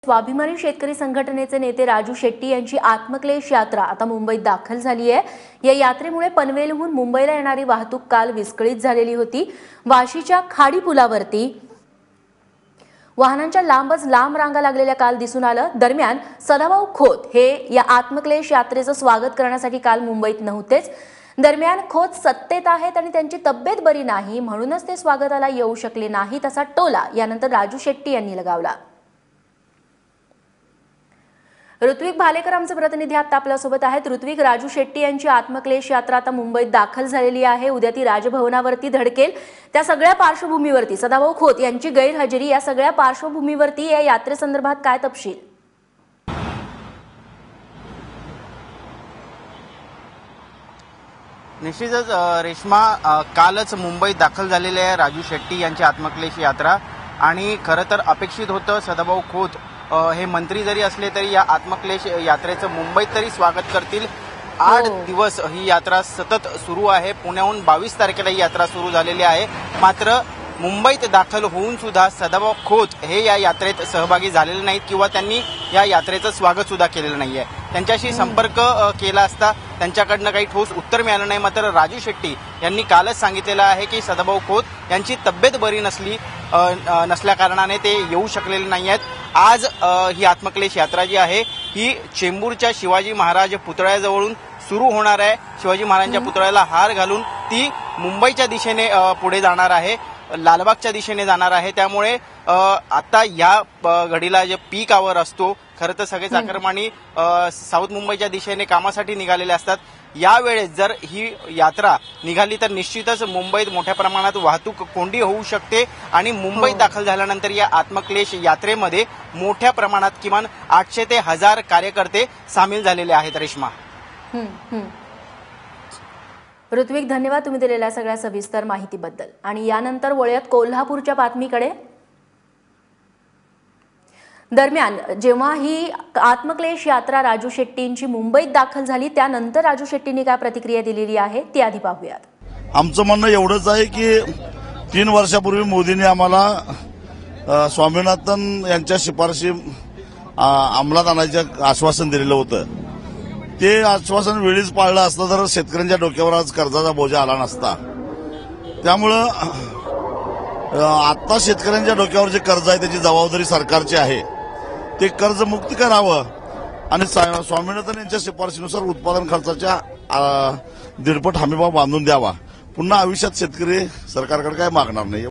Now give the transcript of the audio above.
स्वाभिमानी शेतकरी संघटनेचे नेते राजू शेट्टी यांची आत्मक्लेश यात्रा आता मुंबईत दाखल झाली आहे। या यात्रेमुळे पनवेलहून मुंबईला येणारी वाहतूक काल विस्कळीत झालेली होती। वाशीच्या खाडी पुलावरती वाहनांच्या लांब रांगा लागलेल्या काल दिसून आलं। दरम्यान सदाभाऊ खोत हे या आत्मक्लेश यात्रेचं स्वागत करण्यासाठी काल मुंबईत नव्हतेच। दरम्यान खोत सत्तेत आहेत आणि त्यांची तब्येत बरी नाही म्हणूनच ते स्वागताला येऊ शकले नाहीत असा टोला यानंतर राजू शेट्टी यांनी लगावला। ऋत्विक भालेकर आमचे प्रतिनिधी आता आपल्यासोबत आहेत। ऋत्विक, राजू शेट्टी यांची आत्मक्लेश यात्रा आता मुंबईत दाखल झालेली आहे। उद्या ती राजभवनावरती धडकेल। त्या सगळ्या पार्श्वभूमीवरती सदाभाऊ खोत यांची गैरहजेरी या सगळ्या पार्श्वभूमीवरती या यात्रेसंदर्भात काय तपशील? निश्चितच रेश्मा, कालच मुंबईत दाखल झालेली आहे राजू शेट्टी यांची आत्मक्लेश यात्रा आणि खरं तर अपेक्षित होतं सदाभाऊ खोत हे मंत्री जरी असले तरी या आत्मक्लेश यात्रेचं मुंबईत तरी स्वागत करतील। 8 दिवस ही यात्रा सतत सुरू आहे। पुण्याहून 22 तारखेला ही यात्रा सुरू झालेली आहे। मात्र मुंबईत दाखल होऊन सुद्धा सदाभाऊ खोत हे या यात्रेत सहभागी झालेले नाहीत किंवा त्यांनी या यात्रेचं स्वागत सुद्धा केलेलं नाहीये। त्यांच्याशी संपर्क केला असता त्यांच्याकडनं काही ठोस उत्तर मिळालं नाही। मात्र राजू शेट्टी यांनी कालच सांगितलेलं आहे की सदाभाऊ खोत यांची तब्येत बरी नसल्या कारणाने ते येऊ शकलेले नाही आहेत। आज ही आत्मक्लेश यात्रा जी आहे ही चेंबूरच्या शिवाजी महाराज पुतळ्याजवळून सुरू होणार आहे। शिवाजी महाराजांच्या पुतळ्याला हार घालून ती मुंबईच्या दिशेने पुढे जाणार आहे, लालबागच्या दिशेने जाणार आहे। त्यामुळे आता या घडीला जे पीक आवर असतो, खरं तर सगळे चाकरमानी साऊथ मुंबईच्या दिशेने कामासाठी निघालेले असतात। यावेळेस जर ही यात्रा निघाली तर निश्चितच मुंबईत मोठ्या प्रमाणात वाहतूक कोंडी होऊ शकते आणि मुंबईत दाखल झाल्यानंतर या आत्मक्लेश यात्रेमध्ये मोठ्या प्रमाणात किमान 800 ते 1000 कार्यकर्ते सामील झालेले आहेत। रेश्मा, ऋत्विक, धन्यवाद तुम्ही दिलेल्या सगळ्या सविस्तर माहितीबद्दल। आणि यानंतर वळूयात कोल्हापूरच्या बातमीकडे। दरम्यान जेव्हा ही आत्मक्लेश यात्रा राजू शेट्टींची मुंबईत दाखल झाली त्यानंतर राजू शेट्टींनी काय प्रतिक्रिया दिलेली आहे ती आधी पाहूयात। आमचं म्हणणं एवढंच आहे की 3 वर्षापूर्वी मोदींनी आम्हाला स्वामीनाथन यांच्या शिफारशी अंमलात आणायचं आश्वासन दिलेलं होतं। ते आश्वासन वेळीच पाळलं असतं तर शेतकऱ्यांच्या डोक्यावर आज कर्जाचा बोजा आला नसता। त्यामुळं आता शेतकऱ्यांच्या डोक्यावर जे कर्ज आहे त्याची जबाबदारी सरकारची आहे। ते कर्ज मुक्त करावं आणि स्वामीनाथन यांच्या शिफारशीनुसार उत्पादन खर्चाच्या 1.5 हमीभाव बांधून द्यावा। पुन्हा आयुष्यात शेतकरी सरकारकडे काय मागणार नाही।